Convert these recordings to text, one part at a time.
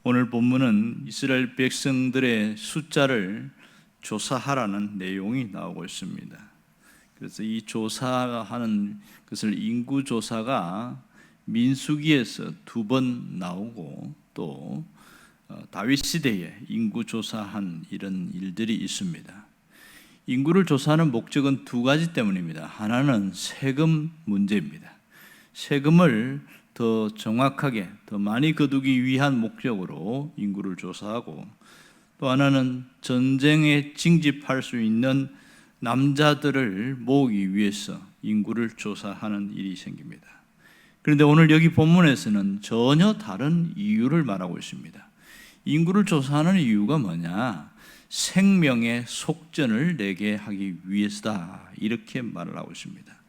오늘 본문은 이스라엘 백성들의 숫자를 조사하라는 내용이 나오고 있습니다. 그래서 이 조사하는 것을 인구조사가 민수기에서 2번 나오고 또 다윗 시대에 인구조사한 이런 일들이 있습니다. 인구를 조사하는 목적은 2가지 때문입니다. 하나는 세금 문제입니다. 세금을 더 정확하게, 더 많이 거두기 위한 목적으로 인구를 조사하고, 또 하나는 전쟁에 징집할 수 있는 남자들을 모으기 위해서 인구를 조사하는 일이 생깁니다. 그런데 오늘 여기 본문에서는 전혀 다른 이유를 말하고 있습니다. 인구를 조사하는 이유가 뭐냐? 생명의 속전을 내게 하기 위해서다, 이렇게 말을 하고 있습니다.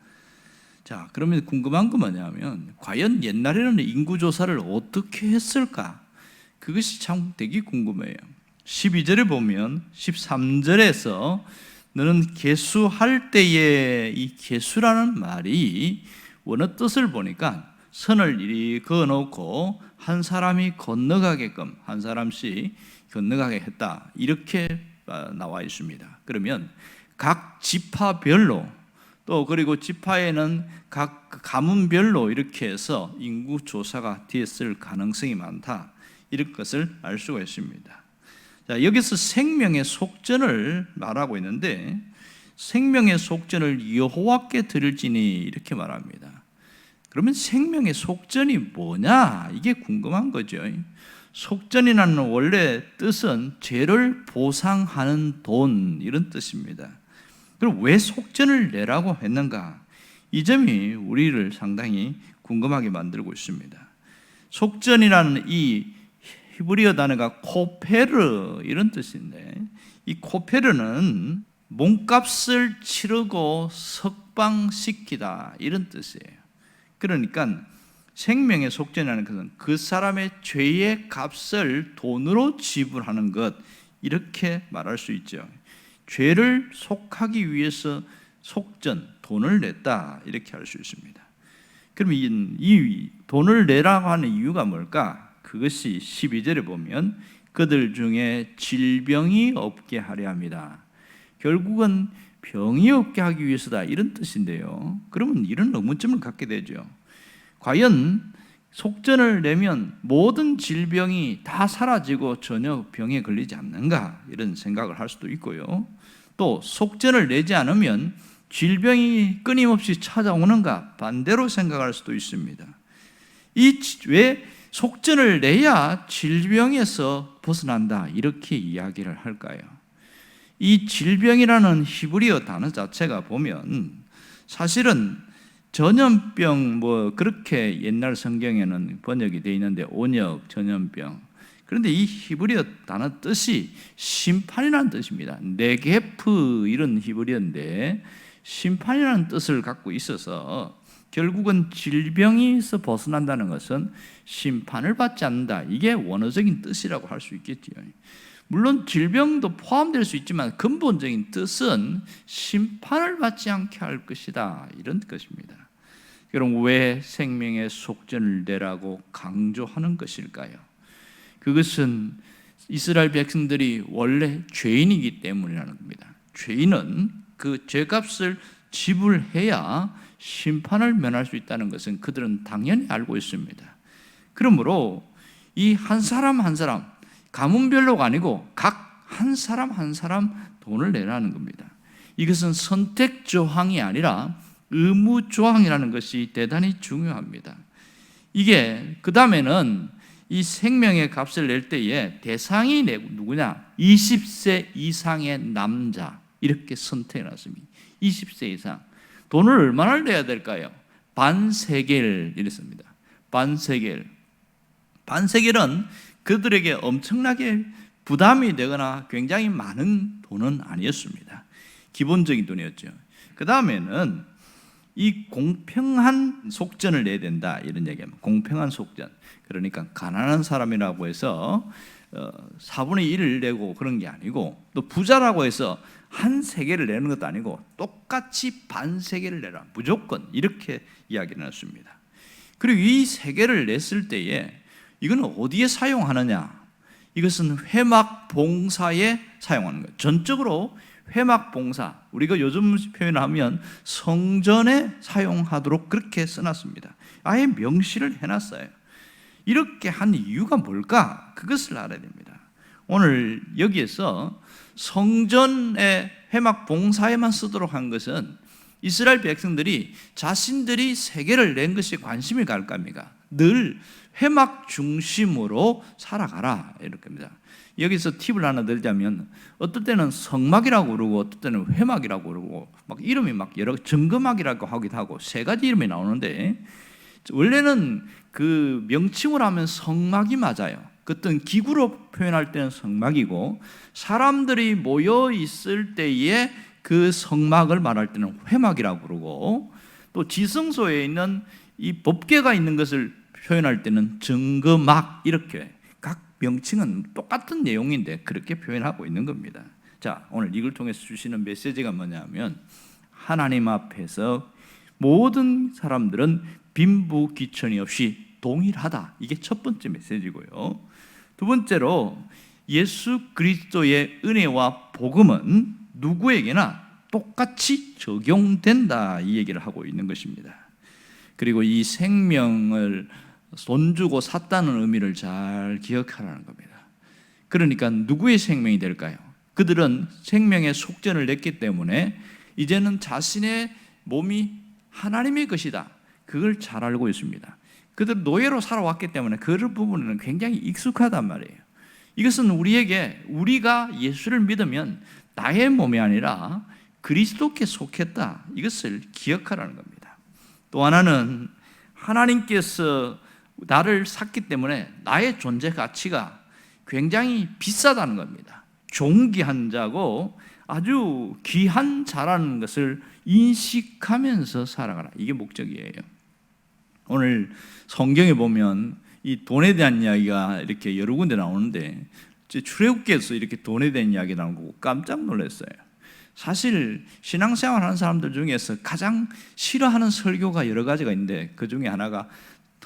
자, 그러면 궁금한 건 뭐냐면, 과연 옛날에는 인구조사를 어떻게 했을까? 그것이 참 되게 궁금해요. 12절에 보면 13절에서 너는 계수할 때에, 이 계수라는 말이 원어 뜻을 보니까 선을 이리 그어놓고 한 사람이 건너가게끔, 한 사람씩 건너가게 했다, 이렇게 나와 있습니다. 그러면 각 지파별로, 또 그리고 지파에는 각 가문별로 이렇게 해서 인구 조사가 되었을 가능성이 많다, 이런 것을 알 수가 있습니다. 자, 여기서 생명의 속전을 말하고 있는데, 생명의 속전을 여호와께 드릴지니 이렇게 말합니다. 그러면 생명의 속전이 뭐냐? 이게 궁금한 거죠. 속전이라는 원래 뜻은 죄를 보상하는 돈, 이런 뜻입니다. 그럼 왜 속전을 내라고 했는가? 이 점이 우리를 상당히 궁금하게 만들고 있습니다. 속전이라는 이 히브리어 단어가 코페르, 이런 뜻인데, 이 코페르는 몸값을 치르고 석방시키다, 이런 뜻이에요. 그러니까 생명의 속전이라는 것은 그 사람의 죄의 값을 돈으로 지불하는 것, 이렇게 말할 수 있죠. 죄를 속하기 위해서 속전, 돈을 냈다, 이렇게 할 수 있습니다. 그럼 이 돈을 내라고 하는 이유가 뭘까? 그것이 12절에 보면 그들 중에 질병이 없게 하려 합니다. 결국은 병이 없게 하기 위해서다, 이런 뜻인데요. 그러면 이런 의문점을 갖게 되죠. 과연 속전을 내면 모든 질병이 다 사라지고 전혀 병에 걸리지 않는가, 이런 생각을 할 수도 있고요. 또 속전을 내지 않으면 질병이 끊임없이 찾아오는가, 반대로 생각할 수도 있습니다. 왜 속전을 내야 질병에서 벗어난다, 이렇게 이야기를 할까요? 이 질병이라는 히브리어 단어 자체가 보면 사실은 전염병, 그렇게 옛날 성경에는 번역이 되어 있는데, 온역, 전염병. 그런데 이 히브리어 단어 뜻이 심판이라는 뜻입니다. 네게프, 이런 히브리어인데 심판이라는 뜻을 갖고 있어서 결국은 질병에서 벗어난다는 것은 심판을 받지 않는다, 이게 원어적인 뜻이라고 할 수 있겠지요. 물론 질병도 포함될 수 있지만 근본적인 뜻은 심판을 받지 않게 할 것이다, 이런 것입니다. 그럼 왜 생명의 속전을 내라고 강조하는 것일까요? 그것은 이스라엘 백성들이 원래 죄인이기 때문이라는 겁니다. 죄인은 그 죄값을 지불해야 심판을 면할 수 있다는 것은 그들은 당연히 알고 있습니다. 그러므로 이 한 사람 한 사람, 가문별로가 아니고 각 한 사람 한 사람 돈을 내라는 겁니다. 이것은 선택 조항이 아니라 의무 조항이라는 것이 대단히 중요합니다. 이게 그 다음에는 이 생명의 값을 낼 때에 대상이 누구냐? 20세 이상의 남자, 이렇게 선택해 놨습니다. 20세 이상. 돈을 얼마나 내야 될까요? 반세겔, 이랬습니다. 반세겔. 반세겔은 그들에게 엄청나게 부담이 되거나 굉장히 많은 돈은 아니었습니다. 기본적인 돈이었죠. 그 다음에는 이 공평한 속전을 내야 된다, 이런 얘기합니다. 공평한 속전. 그러니까 가난한 사람이라고 해서 4분의 1을 내고 그런 게 아니고, 또 부자라고 해서 한 세겔을 내는 것도 아니고 똑같이 반 세겔을 내라, 무조건, 이렇게 이야기를 했습니다. 그리고 이 세겔을 냈을 때에 이거는 어디에 사용하느냐? 이것은 회막 봉사에 사용하는 거예요. 전적으로 회막 봉사, 우리가 요즘 표현을 하면 성전에 사용하도록 그렇게 써놨습니다. 아예 명시를 해놨어요. 이렇게 한 이유가 뭘까? 그것을 알아야 됩니다. 오늘 여기에서 성전의 회막 봉사에만 쓰도록 한 것은 이스라엘 백성들이 자신들이 세계를 낸 것이 관심이 갈 겁니까? 늘 회막 중심으로 살아가라 이렇게 합니다. 여기서 팁을 하나 드리자면, 어떨 때는 성막이라고 그러고 어떨 때는 회막이라고 그러고 막 이름이 막 여러 정금막이라고 하기도 하고 세 가지 이름이 나오는데, 원래는 그 명칭으로 하면 성막이 맞아요. 어떤 기구로 표현할 때는 성막이고, 사람들이 모여 있을 때에 그 성막을 말할 때는 회막이라고 그러고, 또 지성소에 있는 이 법궤가 있는 것을 표현할 때는 정금막, 이렇게 각 명칭은 똑같은 내용인데 그렇게 표현하고 있는 겁니다. 자, 오늘 이걸 통해서 주시는 메시지가 뭐냐면, 하나님 앞에서 모든 사람들은 빈부귀천이 없이 동일하다. 이게 첫 번째 메시지고요. 두 번째로, 예수 그리스도의 은혜와 복음은 누구에게나 똑같이 적용된다, 이 얘기를 하고 있는 것입니다. 그리고 이 생명을 돈 주고 샀다는 의미를 잘 기억하라는 겁니다. 그러니까 누구의 생명이 될까요? 그들은 생명의 속전을 냈기 때문에 이제는 자신의 몸이 하나님의 것이다, 그걸 잘 알고 있습니다. 그들 노예로 살아왔기 때문에 그 부분은 굉장히 익숙하단 말이에요. 이것은 우리에게, 우리가 예수를 믿으면 나의 몸이 아니라 그리스도께 속했다, 이것을 기억하라는 겁니다. 또 하나는, 하나님께서 나를 샀기 때문에 나의 존재 가치가 굉장히 비싸다는 겁니다. 존귀한 자고 아주 귀한 자라는 것을 인식하면서 살아가라, 이게 목적이에요. 오늘 성경에 보면 이 돈에 대한 이야기가 이렇게 여러 군데 나오는데, 출애굽기에서 이렇게 돈에 대한 이야기 나온 거 깜짝 놀랐어요. 사실 신앙생활 하는 사람들 중에서 가장 싫어하는 설교가 여러 가지가 있는데 그 중에 하나가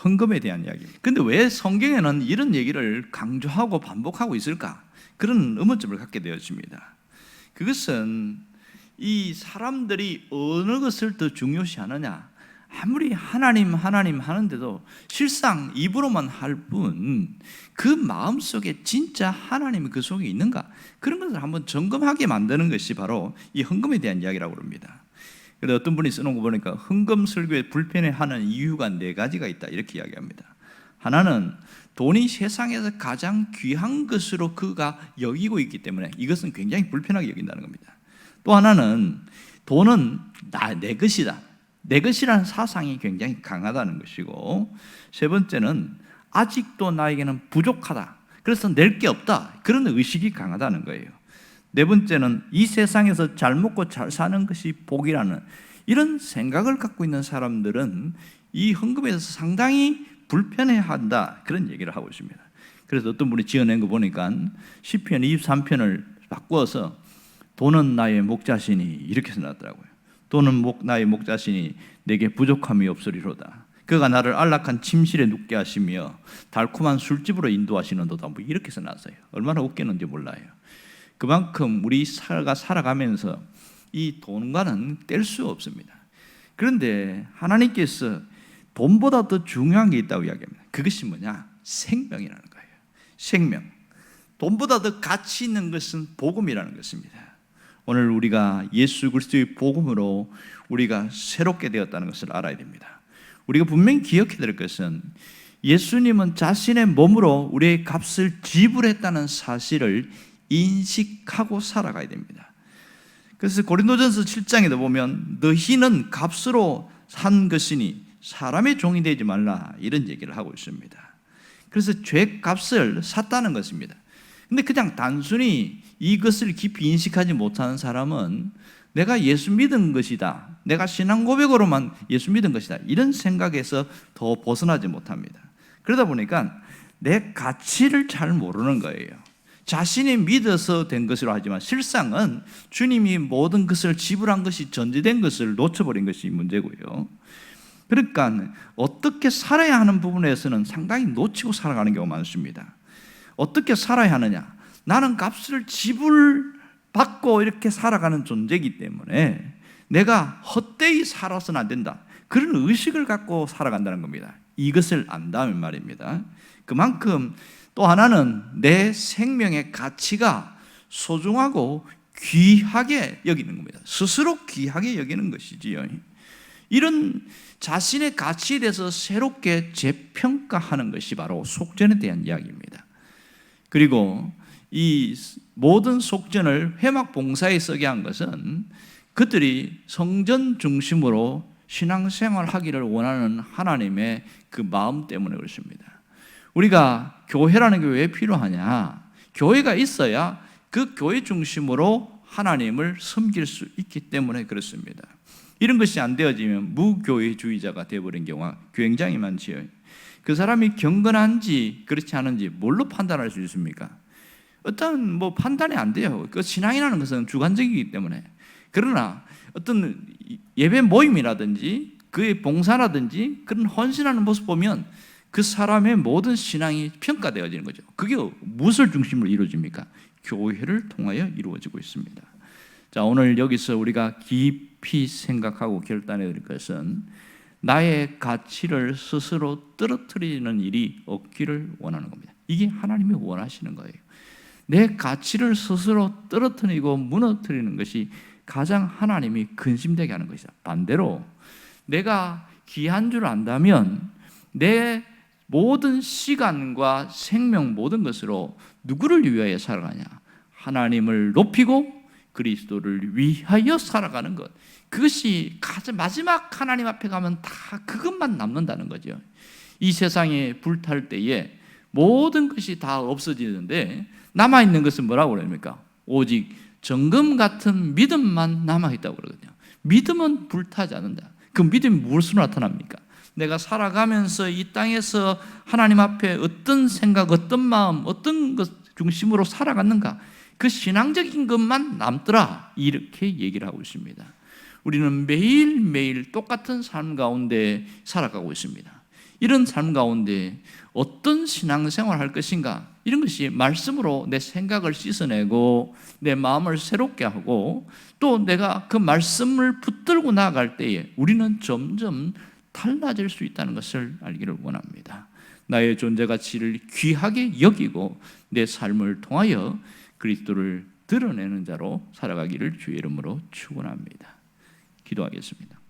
헌금에 대한 이야기입니다. 근데 왜 성경에는 이런 얘기를 강조하고 반복하고 있을까? 그런 의문점을 갖게 되었습니다. 그것은 이 사람들이 어느 것을 더 중요시하느냐, 아무리 하나님 하는데도 실상 입으로만 할 뿐 그 마음속에 진짜 하나님이 그 속에 있는가, 그런 것을 한번 점검하게 만드는 것이 바로 이 헌금에 대한 이야기라고 합니다. 그런데 어떤 분이 써놓은 거 보니까 헌금 설교에 불편해하는 이유가 4가지가 있다, 이렇게 이야기합니다. 하나는 돈이 세상에서 가장 귀한 것으로 그가 여기고 있기 때문에 이것은 굉장히 불편하게 여긴다는 겁니다. 또 하나는 돈은 내 것이다, 내 것이라는 사상이 굉장히 강하다는 것이고, 세 번째는 아직도 나에게는 부족하다, 그래서 낼 게 없다, 그런 의식이 강하다는 거예요. 네 번째는 이 세상에서 잘 먹고 잘 사는 것이 복이라는 이런 생각을 갖고 있는 사람들은 이 헌금에서 상당히 불편해한다, 그런 얘기를 하고 있습니다. 그래서 어떤 분이 지어낸 거 보니까 시편 23편을 바꾸어서 돈은 나의 목자시니, 이렇게 써놨더라고요. 돈은 나의 목자시니 내게 부족함이 없으리로다. 그가 나를 안락한 침실에 눕게 하시며 달콤한 술집으로 인도하시는도다, 뭐 이렇게 써놨어요. 얼마나 웃겼는지 몰라요. 그만큼 우리 살아가면서 이 돈과는 뗄 수 없습니다. 그런데 하나님께서 돈보다 더 중요한 게 있다고 이야기합니다. 그것이 뭐냐? 생명이라는 거예요. 생명. 돈보다 더 가치 있는 것은 복음이라는 것입니다. 오늘 우리가 예수 그리스도의 복음으로 우리가 새롭게 되었다는 것을 알아야 됩니다. 우리가 분명히 기억해야 될 것은, 예수님은 자신의 몸으로 우리의 값을 지불했다는 사실을 인식하고 살아가야 됩니다. 그래서 고린도전서 7장에도 보면 너희는 값으로 산 것이니 사람의 종이 되지 말라, 이런 얘기를 하고 있습니다. 그래서 죄 값을 샀다는 것입니다. 근데 그냥 단순히 이것을 깊이 인식하지 못하는 사람은 내가 예수 믿은 것이다, 내가 신앙 고백으로만 예수 믿은 것이다, 이런 생각에서 더 벗어나지 못합니다. 그러다 보니까 내 가치를 잘 모르는 거예요. 자신이 믿어서 된 것으로 하지만 실상은 주님이 모든 것을 지불한 것이 전제된 것을 놓쳐버린 것이 문제고요. 그러니까 어떻게 살아야 하는 부분에서는 상당히 놓치고 살아가는 경우가 많습니다. 어떻게 살아야 하느냐? 나는 값을 지불받고 이렇게 살아가는 존재이기 때문에 내가 헛되이 살아서는 안 된다. 그런 의식을 갖고 살아간다는 겁니다. 이것을 안다면 말입니다. 그만큼 또 하나는 내 생명의 가치가 소중하고 귀하게 여기는 겁니다. 스스로 귀하게 여기는 것이지요. 이런 자신의 가치에 대해서 새롭게 재평가하는 것이 바로 속전에 대한 이야기입니다. 그리고 이 모든 속전을 회막 봉사에 쓰게 한 것은 그들이 성전 중심으로 신앙생활 하기를 원하는 하나님의 그 마음 때문에 그렇습니다. 우리가 교회라는 게 왜 필요하냐? 교회가 있어야 그 교회 중심으로 하나님을 섬길 수 있기 때문에 그렇습니다. 이런 것이 안 되어지면 무교회주의자가 되어버린 경우가 굉장히 많지요. 그 사람이 경건한지 그렇지 않은지 뭘로 판단할 수 있습니까? 어떤 판단이 안 돼요. 그 신앙이라는 것은 주관적이기 때문에. 그러나 어떤 예배 모임이라든지 그의 봉사라든지 그런 헌신하는 모습 보면 그 사람의 모든 신앙이 평가되어지는 거죠. 그게 무엇을 중심으로 이루어집니까? 교회를 통하여 이루어지고 있습니다. 자, 오늘 여기서 우리가 깊이 생각하고 결단해야 될 것은 나의 가치를 스스로 떨어뜨리는 일이 없기를 원하는 겁니다. 이게 하나님이 원하시는 거예요. 내 가치를 스스로 떨어뜨리고 무너뜨리는 것이 가장 하나님이 근심되게 하는 것이다. 반대로 내가 귀한 줄 안다면 내 모든 시간과 생명 모든 것으로 누구를 위하여 살아가냐? 하나님을 높이고 그리스도를 위하여 살아가는 것. 그것이 가장 마지막 하나님 앞에 가면 다 그것만 남는다는 거죠. 이 세상에 불탈 때에 모든 것이 다 없어지는데 남아있는 것은 뭐라고 그럽니까? 오직 정금 같은 믿음만 남아있다고 그러거든요. 믿음은 불타지 않는다. 그 믿음이 무엇으로 나타납니까? 내가 살아가면서 이 땅에서 하나님 앞에 어떤 생각, 어떤 마음, 어떤 것 중심으로 살아갔는가? 그 신앙적인 것만 남더라. 이렇게 얘기를 하고 있습니다. 우리는 매일매일 똑같은 삶 가운데 살아가고 있습니다. 이런 삶 가운데 어떤 신앙생활을 할 것인가? 이런 것이 말씀으로 내 생각을 씻어내고 내 마음을 새롭게 하고 또 내가 그 말씀을 붙들고 나아갈 때에 우리는 점점 달라질 수 있다는 것을 알기를 원합니다. 나의 존재 가치를 귀하게 여기고 내 삶을 통하여 그리스도를 드러내는 자로 살아가기를 주의 이름으로 축원합니다. 기도하겠습니다.